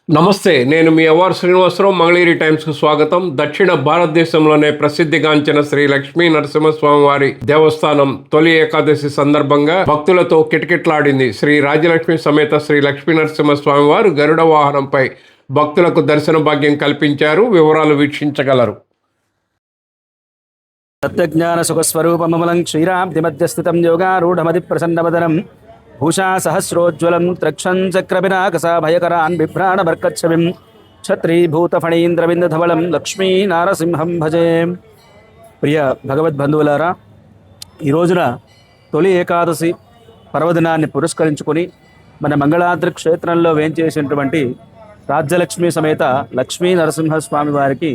నమస్తే, నేను మీ అవార్ శ్రీనివాసరావు. మంగళగిరి టైమ్స్కు స్వాగతం. దక్షిణ భారతదేశంలోనే ప్రసిద్ధిగాంచిన శ్రీ లక్ష్మీ నరసింహస్వామి వారి దేవస్థానం తొలి ఏకాదశి సందర్భంగా భక్తులతో కిటకిటలాడింది. శ్రీ రాజలక్ష్మి సమేత శ్రీ లక్ష్మీ నరసింహస్వామి వారు గరుడ వాహనంపై భక్తులకు దర్శన భాగ్యం కల్పించారు. వివరాలు వీక్షించగలరు. సత్యజ్ఞాన సుఖస్వరూపమమలం క్షీరాబ్ధిమధ్యస్థితం యోగారూఢమది ప్రసన్నవదనం భూషా సహస్రోజ్వలం త్రక్షం చక్రవినాకసాభయకరాన్ బిభ్రాణబర్కచ్చవిం ఛత్రీభూతఫణీంద్రవిందధవళం లక్ష్మీ నారసింహం భజే. ప్రియ భగవద్బంధువులారా, ఈ రోజున తొలి ఏకాదశి పర్వదినాన్ని పురస్కరించుకొని మన మంగళాద్రి క్షేత్రంలో వేంచేసినటువంటి రాజ్యలక్ష్మి సమేత లక్ష్మీ నరసింహస్వామి వారికి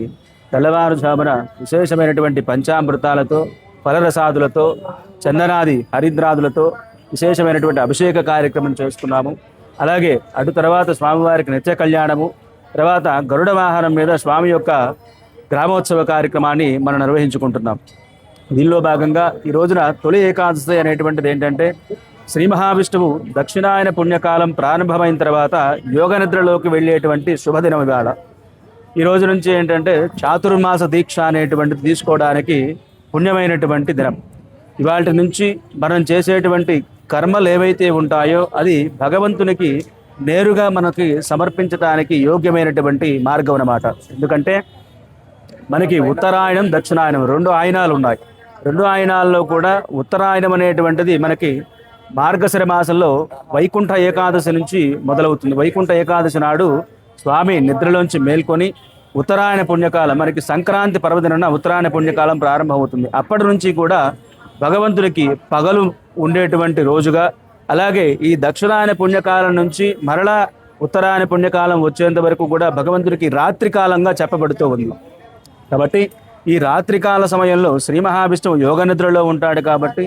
తెల్లవారుజామున విశేషమైనటువంటి పంచామృతాలతో, ఫలరసాదులతో, చందనాది హరిద్రాదులతో విశేషమైనటువంటి అభిషేక కార్యక్రమం చేసుకున్నాము. అలాగే అటు తర్వాత స్వామివారికి నిత్య కళ్యాణము, తర్వాత గరుడ వాహనం మీద స్వామి యొక్క గ్రామోత్సవ కార్యక్రమాన్ని మనం నిర్వహించుకుంటున్నాం. దీనిలో భాగంగా ఈ రోజున తొలి ఏకాదశి అనేటువంటిది ఏంటంటే, శ్రీ మహావిష్ణువు దక్షిణాయన పుణ్యకాలం ప్రారంభమైన తర్వాత యోగ నిద్రలోకి వెళ్ళేటువంటి శుభదినం ఇవాళ. ఈ రోజు నుంచి ఏంటంటే చాతుర్మాస దీక్ష అనేటువంటిది తీసుకోవడానికి పుణ్యమైనటువంటి దినం. ఇవాళ నుంచి మనం చేసేటువంటి కర్మలు ఏవైతే ఉంటాయో అది భగవంతునికి నేరుగా మనకి సమర్పించడానికి యోగ్యమైనటువంటి మార్గం అన్నమాట. ఎందుకంటే మనకి ఉత్తరాయణం, దక్షిణాయనం రెండు ఆయనాలు ఉన్నాయి. రెండు ఆయనాల్లో కూడా ఉత్తరాయణం అనేటువంటిది మనకి మార్గశిర మాసంలో వైకుంఠ ఏకాదశి నుంచి మొదలవుతుంది. వైకుంఠ ఏకాదశి నాడు స్వామి నిద్రలోంచి మేల్కొని ఉత్తరాయణ పుణ్యకాలం, మనకి సంక్రాంతి పర్వదిన ఉత్తరాయణ పుణ్యకాలం ప్రారంభమవుతుంది. అప్పటి నుంచి కూడా భగవంతుడికి పగలు ఉండేటువంటి రోజుగా, అలాగే ఈ దక్షిణాయన పుణ్యకాలం నుంచి మరలా ఉత్తరాయణ పుణ్యకాలం వచ్చేంత వరకు కూడా భగవంతుడికి రాత్రికాలంగా చెప్పబడుతూ ఉంది. కాబట్టి ఈ రాత్రికాల సమయంలో శ్రీ మహావిష్ణువు యోగ నిద్రలో ఉంటాడు. కాబట్టి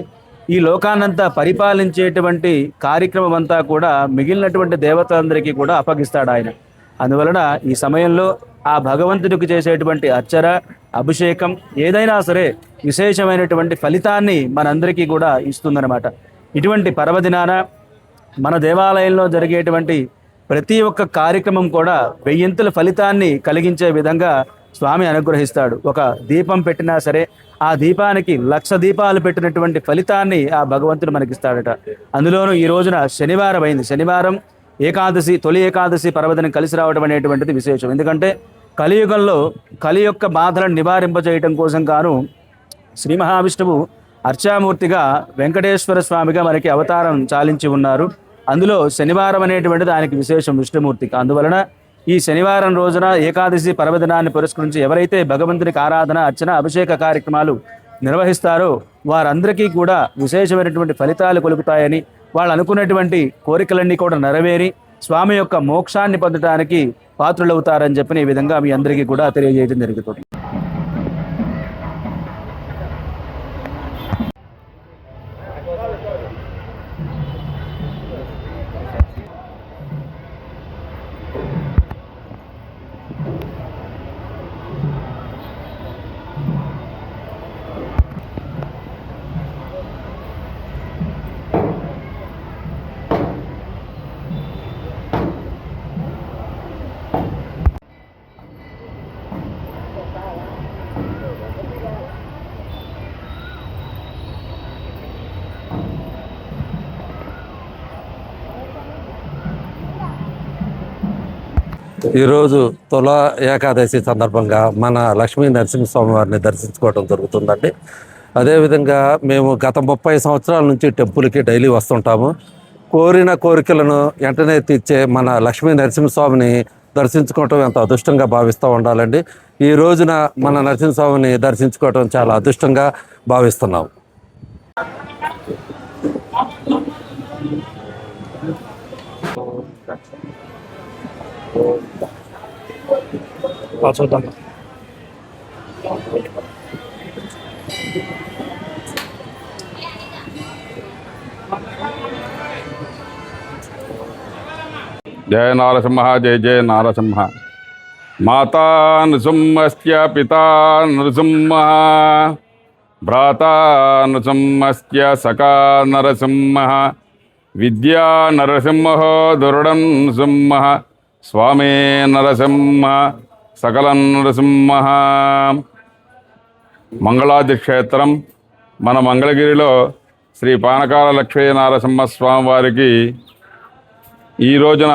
ఈ లోకాన్నంతా పరిపాలించేటువంటి కార్యక్రమం అంతా కూడా మిగిలినటువంటి దేవతలందరికీ కూడా అప్పగిస్తాడు ఆయన. అందువలన ఈ సమయంలో ఆ భగవంతుడికి చేసేటువంటి అర్చన, అభిషేకం ఏదైనా సరే విశేషమైనటువంటి ఫలితాన్ని మనందరికీ కూడా ఇస్తుందన్నమాట. ఇటువంటి పర్వదినాన మన దేవాలయంలో జరిగేటువంటి ప్రతి ఒక్క కార్యక్రమం కూడా వెయ్యింతల ఫలితాన్ని కలిగించే విధంగా స్వామి అనుగ్రహిస్తాడు. ఒక దీపం పెట్టినా సరే ఆ దీపానికి 1,00,000 దీపాలు పెట్టినటువంటి ఫలితాన్ని ఆ భగవంతుడు మనకిస్తాడట. అందులోనూ ఈ రోజున శనివారం అయింది. శనివారం ఏకాదశి, తొలి ఏకాదశి పర్వదినం కలిసి రావడం అనేటువంటిది విశేషం. ఎందుకంటే కలియుగంలో కలి యొక్క బాధలను నివారింపజేయటం కోసం గాను శ్రీ మహావిష్ణువు అర్చామూర్తిగా వెంకటేశ్వర స్వామిగా మనకి అవతారం చాలించి ఉన్నారు. అందులో శనివారం అనేటువంటిది ఆయనకి విశేషం, విష్ణుమూర్తికి. అందువలన ఈ శనివారం రోజున ఏకాదశి పర్వదినాన్ని పురస్కరించి ఎవరైతే భగవంతునికి ఆరాధన, అర్చన, అభిషేక కార్యక్రమాలు నిర్వహిస్తారో వారందరికీ కూడా విశేషమైనటువంటి ఫలితాలు కలుగుతాయని, వాళ్ళు అనుకున్నటువంటి కోరికలన్నీ కూడా నెరవేరి స్వామి యొక్క మోక్షాన్ని పొందడానికి పాత్రులవుతారని చెప్పిన ఈ విధంగా మీ అందరికీ కూడా తెలియజేయడం జరుగుతుంది. ఈరోజు తుల ఏకాదశి సందర్భంగా మన లక్ష్మీ నరసింహస్వామి వారిని దర్శించుకోవడం జరుగుతుందండి. అదేవిధంగా మేము గత 30 సంవత్సరాల నుంచి టెంపుల్కి డైలీ వస్తుంటాము. కోరిన కోరికలను వెంటనే తీర్చే మన లక్ష్మీ నరసింహస్వామిని దర్శించుకోవటం ఎంత అదృష్టంగా భావిస్తూ ఉండాలండి. ఈ రోజున మన నరసింహస్వామిని దర్శించుకోవటం చాలా అదృష్టంగా భావిస్తున్నాం. చూద్దాం. जय नारसिंह, जय जय नारसिंह। माता नृसिंहस्य पिता नृसिंहः, भ्राता नृसिंहस्य सखा नरसिंहः, विद्या नरसिंहो दुर्डं सिंहः, స్వామే నరసింహ సకల నరసింహ. మంగళాది క్షేత్రం మన మంగళగిరిలో శ్రీ పానకాల లక్ష్మీ నరసింహస్వామి వారికి ఈ రోజున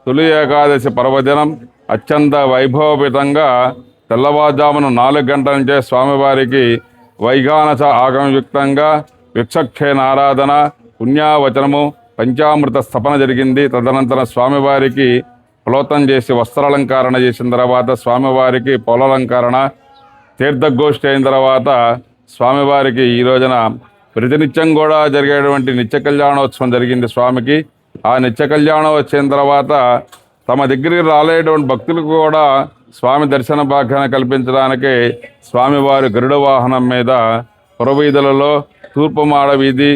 తొలి ఏకాదశి పర్వదినం అత్యంత వైభవపేతంగా తెల్లవారుజామున 4 గంటల నుంచే స్వామివారికి వైగానస ఆగమయుక్తంగా విక్షక్షేణ ఆరాధన, పుణ్యావచనము, పంచామృత స్థపన జరిగింది. తదనంతరం స్వామివారికి పులోతం చేసి వస్త్రాలంకరణ చేసిన తర్వాత స్వామివారికి పొలాలంకరణ, తీర్థగోష్ఠి అయిన తర్వాత స్వామివారికి ఈ రోజున ప్రతినిత్యం కూడా జరిగేటువంటి నిత్య కళ్యాణోత్సవం జరిగింది స్వామికి. ఆ నిత్య కళ్యాణం వచ్చిన తర్వాత తమ దగ్గరికి రాలేటువంటి భక్తులకు కూడా స్వామి దర్శన భాగ్యాన్ని కల్పించడానికి స్వామివారి గరుడ వాహనం మీద పురవీధులలో తూర్పు మాడ వీధి,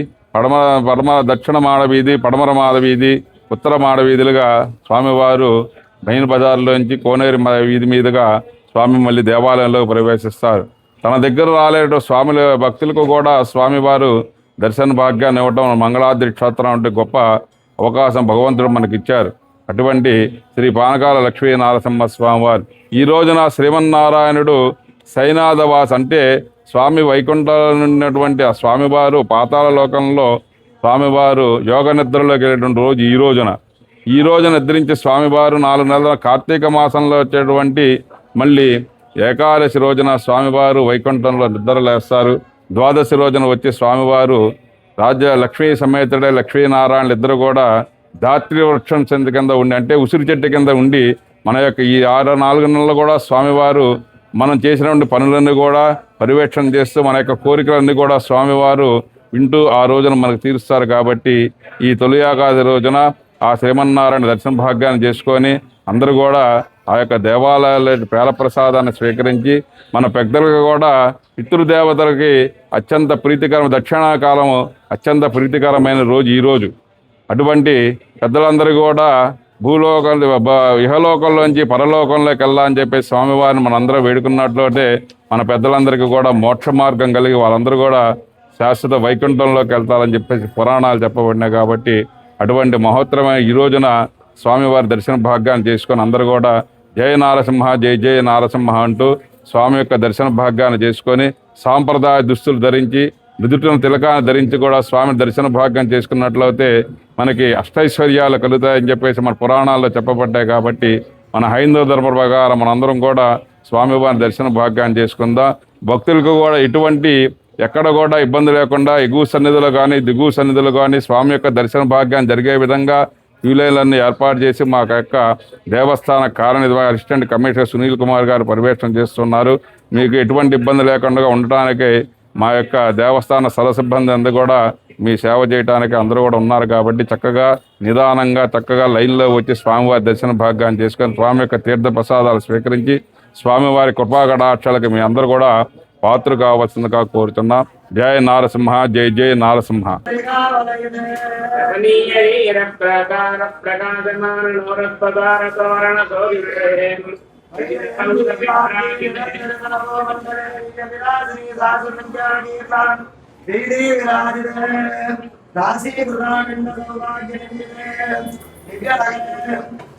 దక్షిణ మాడ వీధి, పడమర మాడ వీధి, ఉత్తర మాడ వీధులుగా స్వామివారు మెయిన్ బజార్లోంచి కోనేరు వీధి మీదుగా స్వామి మళ్ళీ దేవాలయంలోకి ప్రవేశిస్తారు. తన దగ్గర రాలేట స్వాముల భక్తులకు కూడా స్వామివారు దర్శన భాగ్యాన్ని ఇవ్వటం మంగళాద్రి క్షేత్రం అంటే గొప్ప అవకాశం భగవంతుడు మనకిచ్చారు. అటువంటి శ్రీ పానకాల లక్ష్మీ నరసింహ స్వామివారు ఈ రోజున శ్రీమన్నారాయణుడు సైనాథవాస్ అంటే స్వామి వైకుంఠంలో ఉన్నటువంటి ఆ స్వామివారు పాతాళ లోకంలో స్వామివారు యోగ నిద్రలోకి వెళ్ళేటువంటి రోజు ఈ రోజున నిద్రించి స్వామివారు 4 నెలల కార్తీక మాసంలో వచ్చేటువంటి మళ్ళీ ఏకాదశి రోజున స్వామివారు వైకుంఠంలో నిద్రలేస్తారు. ద్వాదశి రోజున వచ్చి స్వామివారు లక్ష్మీ సమేతుడే లక్ష్మీనారాయణలు ఇద్దరు కూడా ధాత్రి వృక్షం చెంది కింద ఉండి అంటే ఉసిరి చెట్టు కింద ఉండి మన యొక్క ఈ 4 నెలలు కూడా స్వామివారు మనం చేసినటువంటి పనులన్నీ కూడా పర్యవేక్షణ చేస్తూ మన యొక్క కోరికలన్నీ కూడా స్వామివారు వింటూ ఆ రోజున మనకు తీరుస్తారు. కాబట్టి ఈ తొలి ఏకాదశి రోజున ఆ శ్రీమన్నారాయణ దర్శన భాగ్యాన్ని చేసుకొని అందరూ కూడా ఆ యొక్క దేవాలయాల పేల ప్రసాదాన్ని స్వీకరించి మన పెద్దలకు కూడా పితృదేవతలకి అత్యంత ప్రీతికరం దక్షిణాకాలము అత్యంత ప్రీతికరమైన రోజు ఈరోజు. అటువంటి పెద్దలందరూ కూడా ఇహలోకంలోంచి పరలోకంలోకి వెళ్ళాలని చెప్పి స్వామివారిని మనందరూ వేడుకున్నట్లయితే మన పెద్దలందరికీ కూడా మోక్ష మార్గం కలిగి వాళ్ళందరూ కూడా శాశ్వత వైకుంఠంలోకి వెళ్తారని చెప్పేసి పురాణాలు చెప్పబడినాయి. కాబట్టి అటువంటి మహోత్తరమైన ఈ రోజున స్వామివారి దర్శన భాగ్యాన్ని చేసుకొని అందరూ కూడా జయ నారసింహ జయ జయ నారసింహ అంటూ స్వామి యొక్క దర్శన భాగ్యాన్ని చేసుకొని సాంప్రదాయ దుస్తులు ధరించి నుదుటిన తిలకాన్ని ధరించి కూడా స్వామి దర్శన భాగ్యం చేసుకున్నట్లయితే మనకి అష్టైశ్వర్యాలు కలుగుతాయని చెప్పేసి మన పురాణాల్లో చెప్పబడ్డాయి. కాబట్టి మన హైందవ ధర్మ ప్రకారం మనందరం కూడా స్వామివారి దర్శన భాగ్యాన్ని చేసుకుందాం. భక్తులకు కూడా ఎటువంటి ఎక్కడ కూడా ఇబ్బంది లేకుండా ఎగువ సన్నిధులు కానీ దిగువ సన్నిధులు కానీ స్వామి యొక్క దర్శన భాగ్యాన్ని జరిగే విధంగా క్యూలైన్లన్నీ ఏర్పాటు చేసి మా యొక్క దేవస్థాన కార్యనిర్వాహక అసిస్టెంట్ కమిషనర్ సునీల్ కుమార్ గారు పర్యవేక్షణ చేస్తున్నారు. మీకు ఎటువంటి ఇబ్బంది లేకుండా ఉండటానికి మా యొక్క దేవస్థాన సిబ్బంది అందరూ కూడా మీ సేవ చేయడానికి అందరూ కూడా ఉన్నారు. కాబట్టి చక్కగా నిదానంగా చక్కగా లైన్లో వచ్చి స్వామివారి దర్శన భాగ్యాన్ని చేసుకొని స్వామి యొక్క తీర్థ ప్రసాదాలు స్వీకరించి స్వామివారి కృపాకటాక్షాలకు మీ అందరూ కూడా పాత్ర కావాల్సిందిగా కోరుతున్నాం. జయ నారసింహ జయ జయ నారసింహ.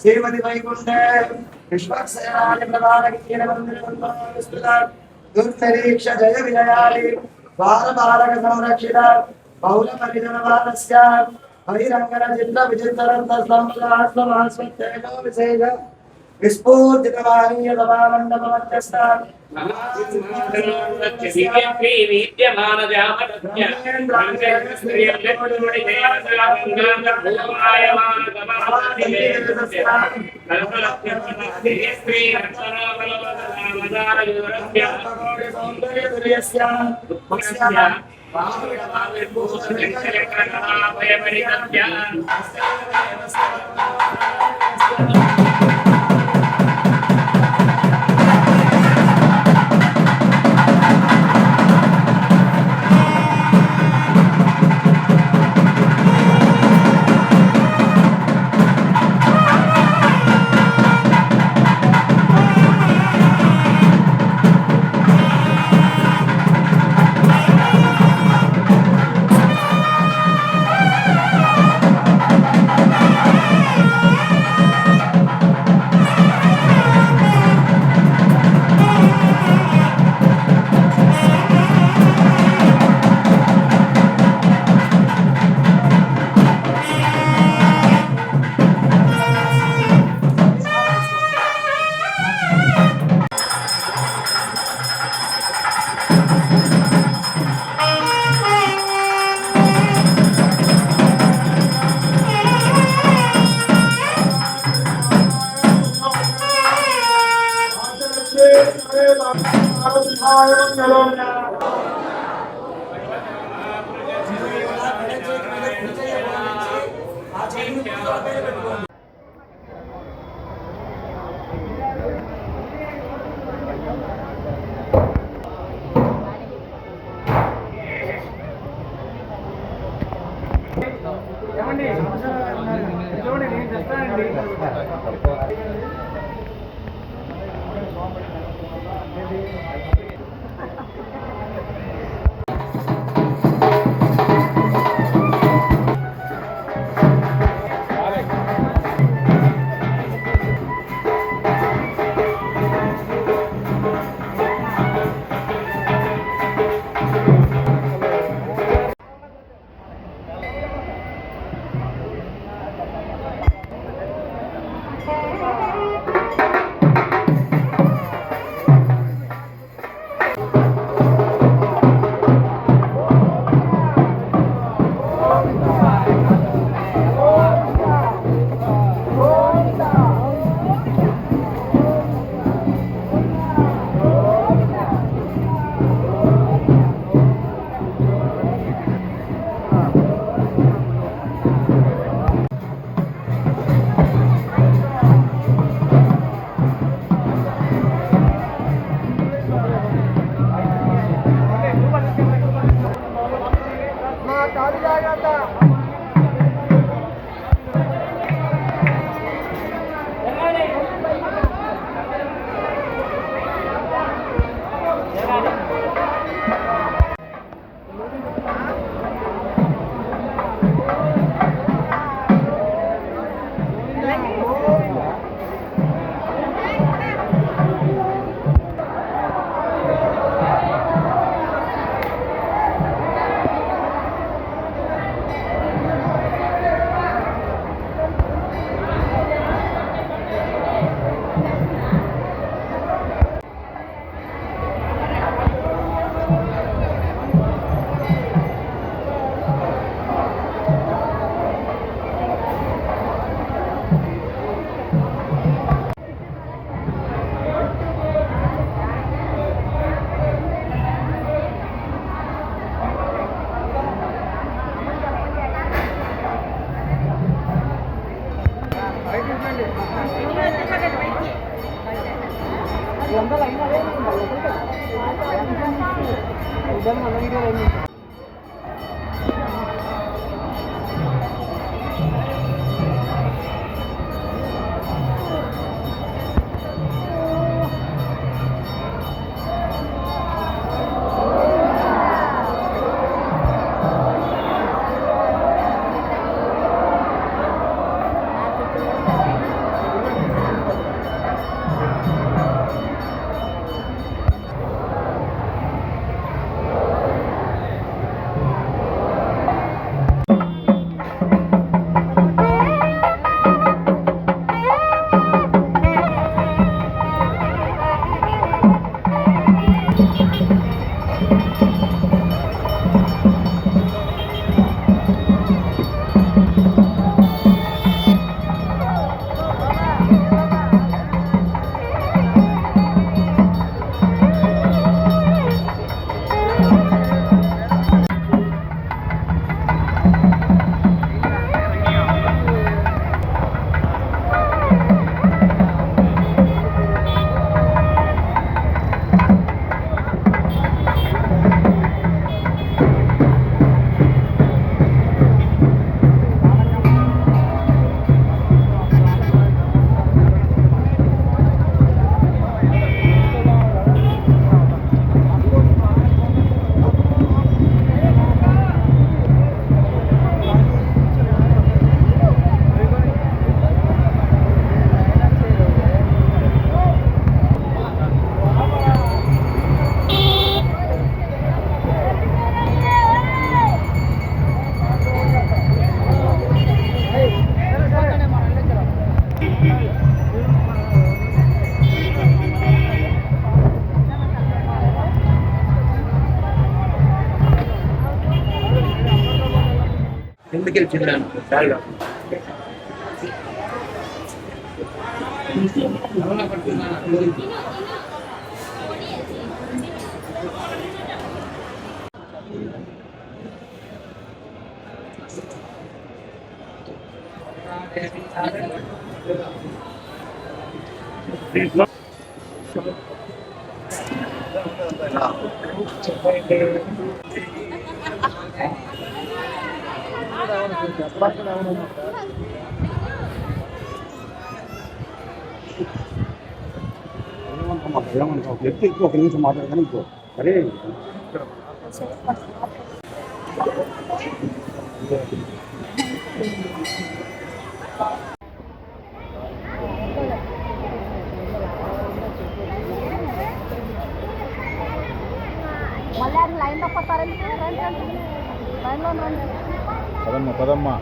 శ్రీమతి వైకుంఠ దుర్ధరీక్ష జయ విజయాలి బాలబాలక సంరక్షిత బహుళ పరిజనవానస్య హరిరంగన చిత్ర విచిత్రంత సంస్వాస్వమాస్వత్తేజో విశేష విస్ఫూర్తితవానీయ సభామండపమధ్యస్థ ఒక నిమిషం మాట్లాడగానే ఇంకో సరే మళ్ళీ అది లైన్లో పోతారండి రండి లైన్లో రండి పదమ్మా